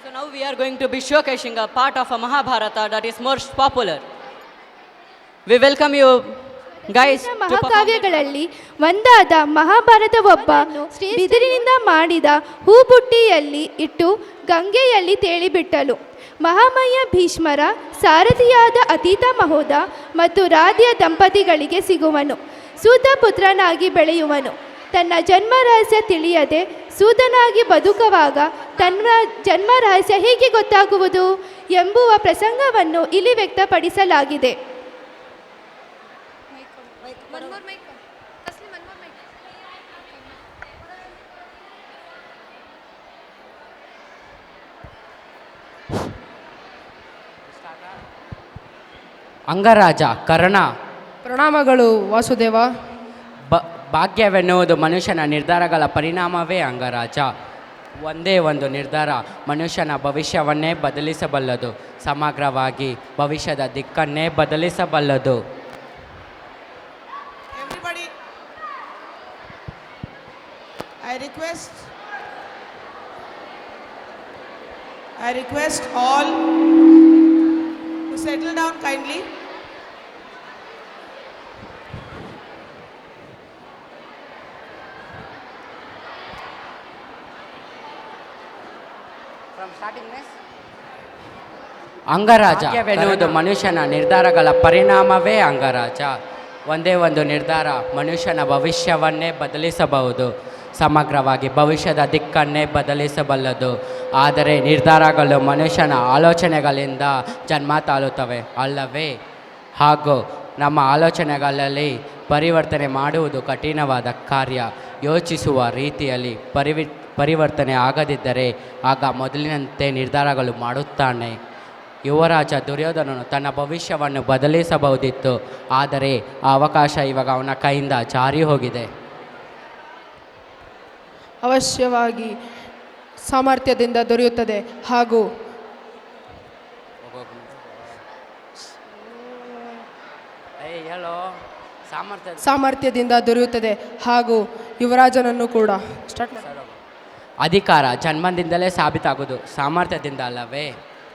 So now we are going to be showcasing a part of a Mahabharata that is most popular. We welcome you guys to perform that. ಮಹಾಕಾವ್ಯಗಳಲ್ಲಿ ಒಂದಾದ ಮಹಾಭಾರತ ಒಬ್ಬ ಬಿದಿರಿನಿಂದ ಮಾಡಿದ ಹೂಬುಟ್ಟಿಯಲ್ಲಿ ಇಟ್ಟು ಗಂಗೆಯಲ್ಲಿ ತೇಲಿಬಿಟ್ಟಳು. ಮಹಾಮಯ್ಯ ಭೀಷ್ಮರ ಸಾರಥಿಯಾದ ಅತೀತ ಮಹೋದ ಮತ್ತು ರಾಧ್ಯ ದಂಪತಿಗಳಿಗೆ ಸಿಗುವನು. ಸೂತ ಪುತ್ರನಾಗಿ ಬೆಳೆಯುವನು. ತನ್ನ ಜನ್ಮ ರಹಸ್ಯ ತಿಳಿಯದೆ ಸೂತನಾಗಿ ಬದುಕುವಾಗ ತನ್ನ ಜನ್ಮ ರಹಸ್ಯ ಹೇಗೆ ಗೊತ್ತಾಗುವುದು ಎಂಬುವ ಪ್ರಸಂಗವನ್ನು ಇಲ್ಲಿ ವ್ಯಕ್ತಪಡಿಸಲಾಗಿದೆ. ಅಂಗರಾಜ ಕರ್ಣ. ಪ್ರಣಾಮಗಳು ವಾಸುದೇವ. ಭಾಗ್ಯವೆನ್ನುವುದು ಮನುಷ್ಯನ ನಿರ್ಧಾರಗಳ ಪರಿಣಾಮವೇ ಅಂಗರಾಜ. ಒಂದೇ ಒಂದು ನಿರ್ಧಾರ ಮನುಷ್ಯನ ಭವಿಷ್ಯವನ್ನೇ ಬದಲಿಸಬಲ್ಲದು, ಸಮಗ್ರವಾಗಿ ಭವಿಷ್ಯದ ದಿಕ್ಕನ್ನೇ ಬದಲಿಸಬಲ್ಲದು. Everybody, I request all to settle down kindly. ಅಂಗರಾಜವೆನ್ನುವುದು ಮನುಷ್ಯನ ನಿರ್ಧಾರಗಳ ಪರಿಣಾಮವೇ ಅಂಗರಾಜ. ಒಂದೇ ಒಂದು ನಿರ್ಧಾರ ಮನುಷ್ಯನ ಭವಿಷ್ಯವನ್ನೇ ಬದಲಿಸಬಹುದು, ಸಮಗ್ರವಾಗಿ ಭವಿಷ್ಯದ ದಿಕ್ಕನ್ನೇ ಬದಲಿಸಬಲ್ಲದು. ಆದರೆ ನಿರ್ಧಾರಗಳು ಮನುಷ್ಯನ ಆಲೋಚನೆಗಳಿಂದ ಜನ್ಮ ತಾಳುತ್ತವೆ ಅಲ್ಲವೇ? ಹಾಗೂ ನಮ್ಮ ಆಲೋಚನೆಗಳಲ್ಲಿ ಪರಿವರ್ತನೆ ಮಾಡುವುದು ಕಠಿಣವಾದ ಕಾರ್ಯ. ಯೋಚಿಸುವ ರೀತಿಯಲ್ಲಿ ಪರಿವರ್ತನೆ ಆಗದಿದ್ದರೆ ಆಗ ಮೊದಲಿನಂತೆ ನಿರ್ಧಾರಗಳು ಮಾಡುತ್ತಾನೆ. ಯುವರಾಜ ದುರ್ಯೋಧನನು ತನ್ನ ಭವಿಷ್ಯವನ್ನು ಬದಲಿಸಬಹುದಿತ್ತು, ಆದರೆ ಆ ಅವಕಾಶ ಇವಾಗ ಅವನ ಕೈಯಿಂದ ಜಾರಿ ಹೋಗಿದೆ. ಅವಶ್ಯವಾಗಿ ಸಾಮರ್ಥ್ಯದಿಂದ ದೊರೆಯುತ್ತದೆ ಹಾಗೂ ಸಾಮರ್ಥ್ಯದಿಂದ ದೊರೆಯುತ್ತದೆ ಹಾಗೂ ಯುವರಾಜನನ್ನು ಕೂಡ ಅಧಿಕಾರ ಜನ್ಮದಿಂದಲೇ ಸಾಬೀತಾಗುವುದು, ಸಾಮರ್ಥ್ಯದಿಂದ ಅಲ್ಲವೇ?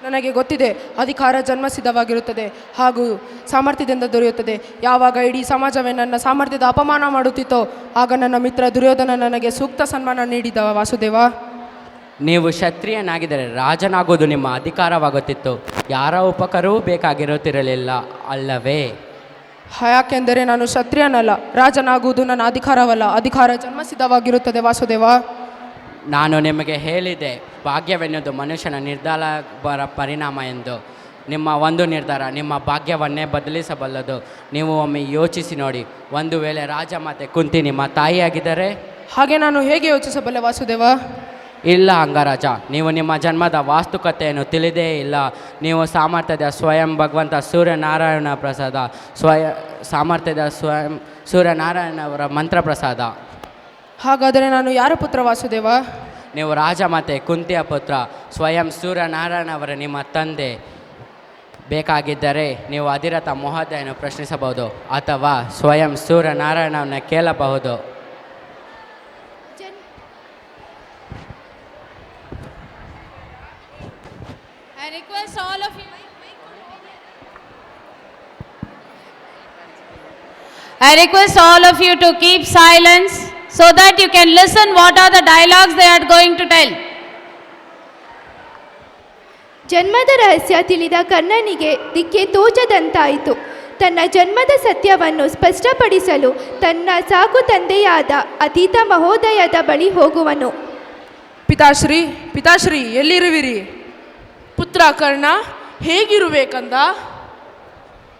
ನನಗೆ ಗೊತ್ತಿದೆ, ಅಧಿಕಾರ ಜನ್ಮಸಿದ್ಧವಾಗಿರುತ್ತದೆ ಹಾಗೂ ಸಾಮರ್ಥ್ಯದಿಂದ ದೊರೆಯುತ್ತದೆ. ಯಾವಾಗ ಇಡೀ ಸಮಾಜವೇ ನನ್ನ ಸಾಮರ್ಥ್ಯದ ಅಪಮಾನ ಮಾಡುತ್ತಿತ್ತೋ ಆಗ ನನ್ನ ಮಿತ್ರ ದುರ್ಯೋಧನ ನನಗೆ ಸೂಕ್ತ ಸನ್ಮಾನ ನೀಡಿದ ವಾಸುದೇವ. ನೀವು ಕ್ಷತ್ರಿಯನಾಗಿದ್ದರೆ ರಾಜನಾಗುವುದು ನಿಮ್ಮ ಅಧಿಕಾರವಾಗುತ್ತಿತ್ತು, ಯಾರ ಉಪಕಾರವೂ ಬೇಕಾಗಿರುತ್ತಿರಲಿಲ್ಲ ಅಲ್ಲವೇ? ಯಾಕೆಂದರೆ ನಾನು ಕ್ಷತ್ರಿಯನಲ್ಲ, ರಾಜನಾಗುವುದು ನನ್ನ ಅಧಿಕಾರವಲ್ಲ, ಅಧಿಕಾರ ಜನ್ಮಸಿದ್ಧವಾಗಿರುತ್ತದೆ ವಾಸುದೇವ. ನಾನು ನಿಮಗೆ ಹೇಳಿದೆ, ಭಾಗ್ಯವೆನ್ನುವುದು ಮನುಷ್ಯನ ನಿರ್ಧಾರ ಪರಿಣಾಮ ಎಂದು. ನಿಮ್ಮ ಒಂದು ನಿರ್ಧಾರ ನಿಮ್ಮ ಭಾಗ್ಯವನ್ನೇ ಬದಲಿಸಬಲ್ಲದು. ನೀವು ಒಮ್ಮೆ ಯೋಚಿಸಿ ನೋಡಿ, ಒಂದು ವೇಳೆ ರಾಜಮಾತೆ ಕುಂತಿ ನಿಮ್ಮ ತಾಯಿಯಾಗಿದ್ದರೆ? ಹಾಗೆ ನಾನು ಹೇಗೆ ಯೋಚಿಸಬಲ್ಲೆ ವಾಸುದೇವ? ಇಲ್ಲ ಅಂಗರಾಜ, ನೀವು ನಿಮ್ಮ ಜನ್ಮದ ವಾಸ್ತುಕತೆಯನ್ನು ತಿಳಿದೇ ಇಲ್ಲ. ನೀವು ಸಾಮರ್ಥ್ಯದ ಸ್ವಯಂ ಭಗವಂತ ಸೂರ್ಯನಾರಾಯಣ ಪ್ರಸಾದ, ಸಾಮರ್ಥ್ಯದ ಸ್ವಯಂ ಸೂರ್ಯನಾರಾಯಣವರ ಮಂತ್ರ ಪ್ರಸಾದ. ಹಾಗಾದರೆ ನಾನು ಯಾರ ಪುತ್ರ ವಾಸುದೇವ? ನೀವು ರಾಜಮಾತೆ ಕುಂತಿಯ ಪುತ್ರ, ಸ್ವಯಂ ಸೂರ್ಯನಾರಾಯಣವರ ನಿಮ್ಮ ತಂದೆ. ಬೇಕಾಗಿದ್ದರೆ ನೀವು ಅಧಿರಥ ಮಹೋದಯನು ಪ್ರಶ್ನಿಸಬಹುದು ಅಥವಾ ಸ್ವಯಂ ಸೂರ್ಯನಾರಾಯಣವನ್ನು ಕೇಳಬಹುದು. I request all of you to keep silence so that you can listen what are the dialogues they are going to tell. ಜನ್ಮದ ರಹಸ್ಯ ತಿಳಿದ ಕರ್ಣನಿಗೆ ದಿಕ್ಕೆ ತೋಚದಂತಾಯಿತು. ತನ್ನ ಜನ್ಮದ ಸತ್ಯವನ್ನು ಸ್ಪಷ್ಟಪಡಿಸಲು ತನ್ನ ಸಾಕು ತಂದೆಯಾದ ಅತೀತ ಮಹೋದಯದ ಬಳಿ ಹೋಗುವನು. ಪಿತಾಶ್ರೀ ಎಲ್ಲಿರುವಿರಿ? ಪುತ್ರ ಕರ್ಣ, ಹೇಗಿರಬೇಕಂದ?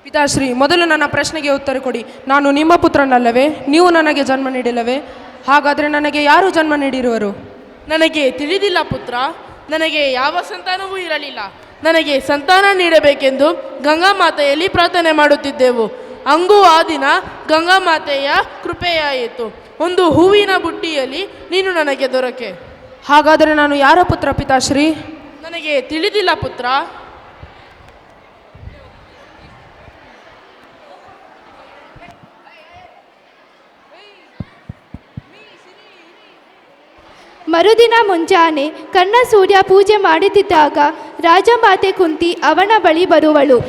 ಪಿತಾಶ್ರೀ, ಮೊದಲು ನನ್ನ ಪ್ರಶ್ನೆಗೆ ಉತ್ತರ ಕೊಡಿ. ನಾನು ನಿಮ್ಮ ಪುತ್ರನಲ್ಲವೇ? ನೀವು ನನಗೆ ಜನ್ಮ ನೀಡಿಲ್ಲವೇ? ಹಾಗಾದರೆ ನನಗೆ ಯಾರು ಜನ್ಮ ನೀಡಿರುವರು? ನನಗೆ ತಿಳಿದಿಲ್ಲ ಪುತ್ರ. ನನಗೆ ಯಾವ ಸಂತಾನವೂ ಇರಲಿಲ್ಲ. ನನಗೆ ಸಂತಾನ ನೀಡಬೇಕೆಂದು ಗಂಗಾಮಾತೆಯಲ್ಲಿ ಪ್ರಾರ್ಥನೆ ಮಾಡುತ್ತಿದ್ದೆವು. ಹಂಗೂ ಆ ದಿನ ಗಂಗಾಮಾತೆಯ ಕೃಪೆಯಾಯಿತು. ಒಂದು ಹೂವಿನ ಬುಟ್ಟಿಯಲ್ಲಿ ನೀನು ನನಗೆ ದೊರಕೆ. ಹಾಗಾದರೆ ನಾನು ಯಾರ ಪುತ್ರ ಪಿತಾಶ್ರೀ? ನನಗೆ ತಿಳಿದಿಲ್ಲ ಪುತ್ರ. ಮರುದಿನ ಮುಂಜಾನೆ ಕರ್ಣ ಸೂರ್ಯ ಪೂಜೆ ಮಾಡುತ್ತಿದ್ದಾಗ ರಾಜಮಾತೆ ಕುಂತಿ ಅವನ ಬಳಿ ಬರುವಳು.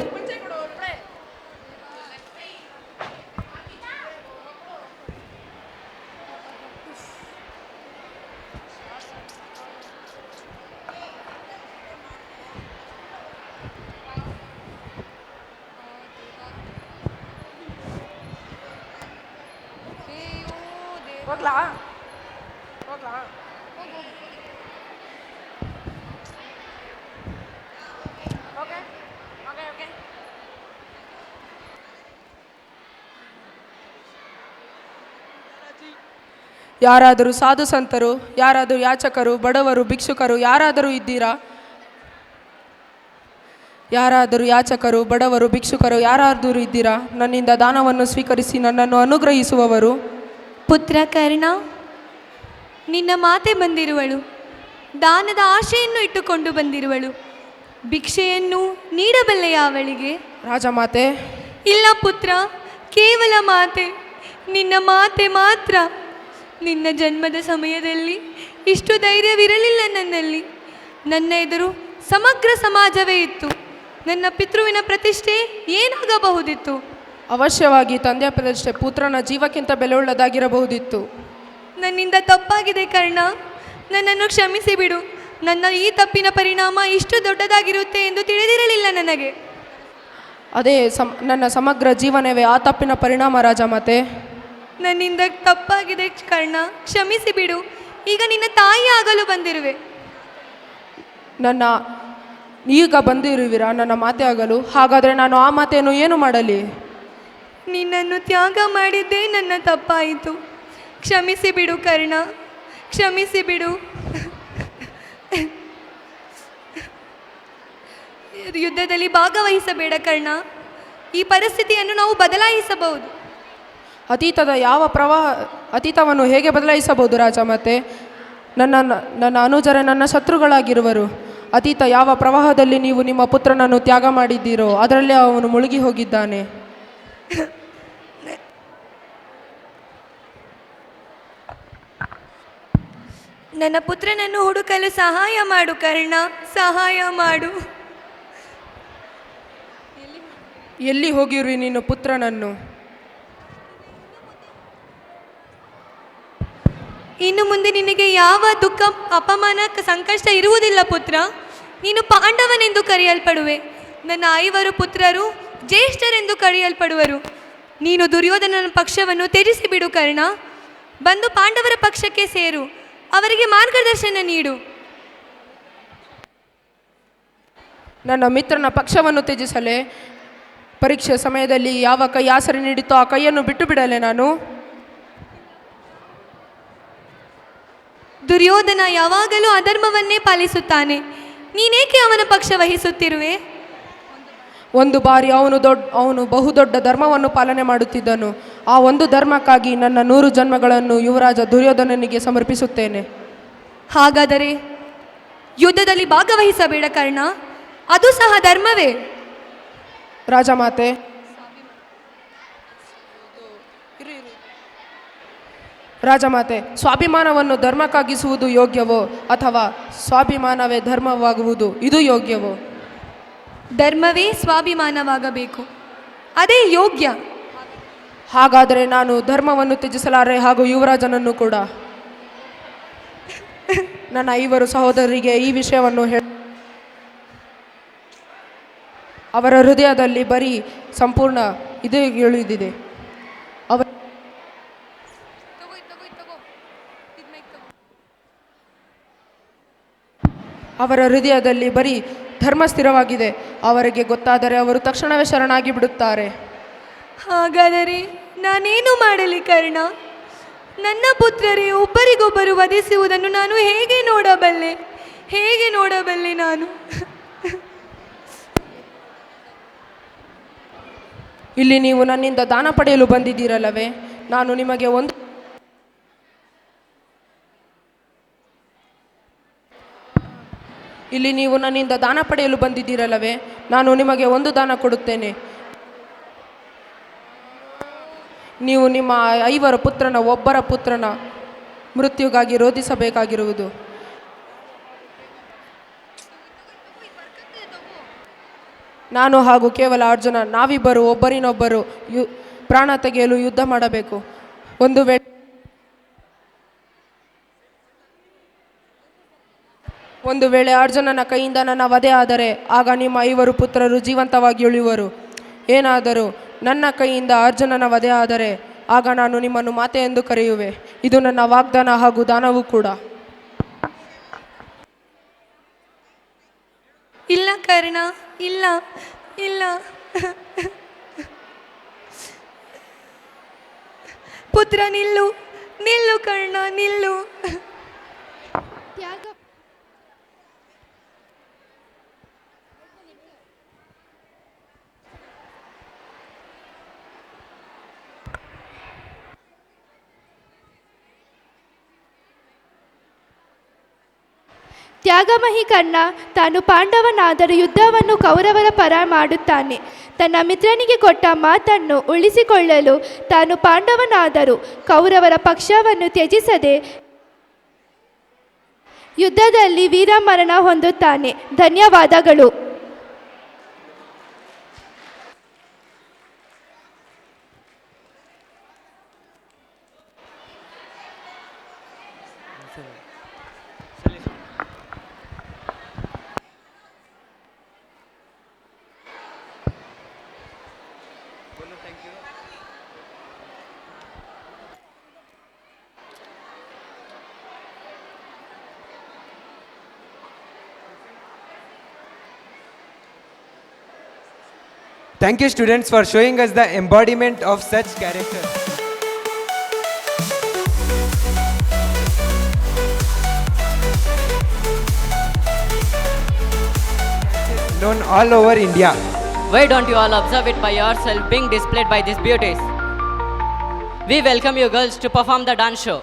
ಯಾರಾದರೂ ಸಾಧು ಸಂತರು, ಯಾರಾದರೂ ಯಾಚಕರು, ಬಡವರು, ಭಿಕ್ಷುಕರು ಯಾರಾದರೂ ಇದ್ದೀರಾ? ಯಾರಾದರೂ ಯಾಚಕರು, ಬಡವರು, ಭಿಕ್ಷುಕರು ಯಾರಾದರೂ ಇದ್ದೀರಾ? ನನ್ನಿಂದ ದಾನವನ್ನು ಸ್ವೀಕರಿಸಿ ನನ್ನನ್ನು ಅನುಗ್ರಹಿಸುವವರು. ಪುತ್ರ ಕರ್ಣ, ನಿನ್ನ ಮಾತೆ ಬಂದಿರುವಳು. ದಾನದ ಆಶೆಯನ್ನು ಇಟ್ಟುಕೊಂಡು ಬಂದಿರುವಳು. ಭಿಕ್ಷೆಯನ್ನು ನೀಡಬಲ್ಲೆಯ ಅವಳಿಗೆ? ರಾಜಮಾತೆ. ಇಲ್ಲ ಪುತ್ರ, ಕೇವಲ ಮಾತೆ, ನಿನ್ನ ಮಾತೆ ಮಾತ್ರ. ನಿನ್ನ ಜನ್ಮದ ಸಮಯದಲ್ಲಿ ಇಷ್ಟು ಧೈರ್ಯವಿರಲಿಲ್ಲ ನನ್ನಲ್ಲಿ. ನನ್ನ ಎದುರು ಸಮಗ್ರ ಸಮಾಜವೇ ಇತ್ತು. ನನ್ನ ಪಿತೃವಿನ ಪ್ರತಿಷ್ಠೆ ಏನಾಗಬಹುದಿತ್ತು? ಅವಶ್ಯವಾಗಿ ತಂದೆಯ ಪ್ರತಿಷ್ಠೆ ಪುತ್ರನ ಜೀವಕ್ಕಿಂತ ಬೆಲೆಯುಳ್ಳದಾಗಿರಬಹುದಿತ್ತು. ನನ್ನಿಂದ ತಪ್ಪಾಗಿದೆ ಕರ್ಣ, ನನ್ನನ್ನು ಕ್ಷಮಿಸಿ ಬಿಡು. ನನ್ನ ಈ ತಪ್ಪಿನ ಪರಿಣಾಮ ಇಷ್ಟು ದೊಡ್ಡದಾಗಿರುತ್ತೆ ಎಂದು ತಿಳಿದಿರಲಿಲ್ಲ ನನಗೆ. ಅದೇ ನನ್ನ ಸಮಗ್ರ ಜೀವನವೇ ಆ ತಪ್ಪಿನ ಪರಿಣಾಮ ರಾಜಮಾತೆ. ನನ್ನಿಂದ ತಪ್ಪಾಗಿದೆ ಕರ್ಣ, ಕ್ಷಮಿಸಿ ಬಿಡು. ಈಗ ನಿನ್ನ ತಾಯಿ ಆಗಲು ಬಂದಿರುವೆ. ನನ್ನ ಈಗ ಬಂದಿರುವಿರಾ ನನ್ನ ಮಾತೆ ಆಗಲು? ಹಾಗಾದರೆ ನಾನು ಆ ಮಾತೆಯನ್ನು ಏನು ಮಾಡಲಿ? ನಿನ್ನನ್ನು ತ್ಯಾಗ ಮಾಡಿದ್ದೇ ನನ್ನ ತಪ್ಪಾಯಿತು. ಕ್ಷಮಿಸಿ ಬಿಡು ಕರ್ಣ, ಕ್ಷಮಿಸಿ ಬಿಡು. ಯುದ್ಧದಲ್ಲಿ ಭಾಗವಹಿಸಬೇಡ ಕರ್ಣ. ಈ ಪರಿಸ್ಥಿತಿಯನ್ನು ನಾವು ಬದಲಾಯಿಸಬಹುದು. ಅತೀತವನ್ನು ಹೇಗೆ ಬದಲಾಯಿಸಬಹುದು ರಾಜಮಾತೆ? ನನ್ನ ಅನುಜರೇ ನನ್ನ ಶತ್ರುಗಳಾಗಿರುವರು. ಅತೀತ ಯಾವ ಪ್ರವಾಹದಲ್ಲಿ ನೀವು ನಿಮ್ಮ ಪುತ್ರನನ್ನು ತ್ಯಾಗ ಮಾಡಿದ್ದೀರೋ ಅದರಲ್ಲೇ ಅವನು ಮುಳುಗಿ ಹೋಗಿದ್ದಾನೆ. ನನ್ನ ಪುತ್ರನನ್ನು ಹುಡುಕಲು ಸಹಾಯ ಮಾಡು ಕರ್ಣ, ಸಹಾಯ ಮಾಡು. ಎಲ್ಲಿ ಹೋಗಿರುವಿ ನೀನು ಪುತ್ರನನ್ನು? ಇನ್ನು ಮುಂದೆ ನಿನಗೆ ಯಾವ ದುಃಖ, ಅಪಮಾನ, ಸಂಕಷ್ಟ ಇರುವುದಿಲ್ಲ ಪುತ್ರ. ನೀನು ಪಾಂಡವನೆಂದು ಕರೆಯಲ್ಪಡುವೆ. ನನ್ನ 5 ಪುತ್ರರು ಜ್ಯೇಷ್ಠರೆಂದು ಕರೆಯಲ್ಪಡುವರು. ನೀನು ದುರ್ಯೋಧನನ ಪಕ್ಷವನ್ನು ತ್ಯಜಿಸಿ ಬಿಡು ಕರ್ಣ. ಬಂದು ಪಾಂಡವರ ಪಕ್ಷಕ್ಕೆ ಸೇರು. ಅವರಿಗೆ ಮಾರ್ಗದರ್ಶನ ನೀಡು. ನನ್ನ ಮಿತ್ರನ ಪಕ್ಷವನ್ನು ತ್ಯಜಿಸಲೇ? ಪರೀಕ್ಷೆ ಸಮಯದಲ್ಲಿ ಯಾವ ಕೈ ಆಸರೆ ನೀಡಿತೋ ಆ ಕೈಯನ್ನು ಬಿಟ್ಟು ಬಿಡಲೆ ನಾನು? ದುರ್ಯೋಧನ ಯಾವಾಗಲೂ ಅಧರ್ಮವನ್ನೇ ಪಾಲಿಸುತ್ತಾನೆ. ನೀನೇಕೆ ಅವನ ಪಕ್ಷ ವಹಿಸುತ್ತಿರುವೆ? ಒಂದು ಬಾರಿ ಅವನು ಬಹುದೊಡ್ಡ ಧರ್ಮವನ್ನು ಪಾಲನೆ ಮಾಡುತ್ತಿದ್ದನು. ಆ ಒಂದು ಧರ್ಮಕ್ಕಾಗಿ ನನ್ನ 100 ಜನ್ಮಗಳನ್ನು ಯುವರಾಜ ದುರ್ಯೋಧನನಿಗೆ ಸಮರ್ಪಿಸುತ್ತೇನೆ. ಹಾಗಾದರೆ ಯುದ್ಧದಲ್ಲಿ ಭಾಗವಹಿಸಬೇಡ ಕರ್ಣ, ಅದು ಸಹ ಧರ್ಮವೇ. ರಾಜಮಾತೆ. ರಾಜಮಾತೆ, ಸ್ವಾಭಿಮಾನವನ್ನು ಧರ್ಮಕ್ಕಾಗಿಸುವುದು ಯೋಗ್ಯವೋ ಅಥವಾ ಸ್ವಾಭಿಮಾನವೇ ಧರ್ಮವಾಗುವುದು ಇದು ಯೋಗ್ಯವೋ? ಧರ್ಮವೇ ಸ್ವಾಭಿಮಾನವಾಗಬೇಕು, ಅದೇ ಯೋಗ್ಯ. ಹಾಗಾದರೆ ನಾನು ಧರ್ಮವನ್ನು ತ್ಯಜಿಸಲಾರೆ, ಹಾಗೂ ಯುವರಾಜನನ್ನು ಕೂಡ. ನನ್ನ 5 ಸಹೋದರರಿಗೆ ಈ ವಿಷಯವನ್ನು ಅವರ ಹೃದಯದಲ್ಲಿ ಬರೀ ಸಂಪೂರ್ಣ ಇದು ಇಳಿದಿದೆ. ಅವರ ಹೃದಯದಲ್ಲಿ ಬರೀ ಧರ್ಮ ಸ್ಥಿರವಾಗಿದೆ. ಅವರಿಗೆ ಗೊತ್ತಾದರೆ ಅವರು ತಕ್ಷಣವೇ ಶರಣಾಗಿ ಬಿಡುತ್ತಾರೆ. ಹಾಗಾದರೆ ನಾನೇನು ಮಾಡಲಿ ಕರ್ಣ? ನನ್ನ ಪುತ್ರರೇ ಒಬ್ಬರಿಗೊಬ್ಬರು ವಧಿಸುವುದನ್ನು ನಾನು ಹೇಗೆ ನೋಡಬಲ್ಲೆ ನಾನು? ಇಲ್ಲಿ ನೀವು ನನ್ನಿಂದ ದಾನ ಪಡೆಯಲು ಬಂದಿದ್ದೀರಲ್ಲವೇ? ನಾನು ನಿಮಗೆ ಒಂದು ದಾನ ಕೊಡುತ್ತೇನೆ. ನೀವು ನಿಮ್ಮ 5 ಪುತ್ರನ ಒಬ್ಬರ ಪುತ್ರನ ಮೃತ್ಯುಗಾಗಿ ರೋಧಿಸಬೇಕಾಗಿರುವುದು. ನಾನು ಹಾಗೂ ಕೇವಲ ಅರ್ಜುನ ನಾವಿಬ್ಬರು ಒಬ್ಬರಿನೊಬ್ಬರು ಪ್ರಾಣ ತೆಗೆಯಲು ಯುದ್ಧ ಮಾಡಬೇಕು. ಒಂದು ವೇಳೆ ಅರ್ಜುನನ ಕೈಯಿಂದ ನನ್ನ ವಧೆ ಆದರೆ ಆಗ ನಿಮ್ಮ 5 ಪುತ್ರರು ಜೀವಂತವಾಗಿ ಉಳಿಯುವರು. ಏನಾದರೂ ನನ್ನ ಕೈಯಿಂದ ಅರ್ಜುನನ ವಧೆ ಆದರೆ ಆಗ ನಾನು ನಿಮ್ಮನ್ನು ಮಾತೆ ಎಂದು ಕರೆಯುವೆ. ಇದು ನನ್ನ ವಾಗ್ದಾನ ಹಾಗೂ ದಾನವೂ ಕೂಡ. ಇಲ್ಲ ಕರ್ಣ, ಇಲ್ಲ ಇಲ್ಲ. ಪುತ್ರ ನಿಲ್ಲು, ನಿಲ್ಲು ಕರ್ಣ, ನಿಲ್ಲು. ತ್ಯಾಗ ತ್ಯಾಗಮಹಿ ಕರ್ಣ ತಾನು ಪಾಂಡವನಾದರೂ ಯುದ್ಧವನ್ನು ಕೌರವರ ಪರ ಮಾಡುತ್ತಾನೆ. ತನ್ನ ಮಿತ್ರನಿಗೆ ಕೊಟ್ಟ ಮಾತನ್ನು ಉಳಿಸಿಕೊಳ್ಳಲು ತಾನು ಪಾಂಡವನಾದರೂ ಕೌರವರ ಪಕ್ಷವನ್ನು ತ್ಯಜಿಸದೆ ಯುದ್ಧದಲ್ಲಿ ವೀರಮರಣ ಹೊಂದುತ್ತಾನೆ. ಧನ್ಯವಾದಗಳು. Thank you students for showing us the embodiment of such characters. Known all over India. Why don't you all observe it by yourself being displayed by these beauties? We welcome you girls to perform the dance show.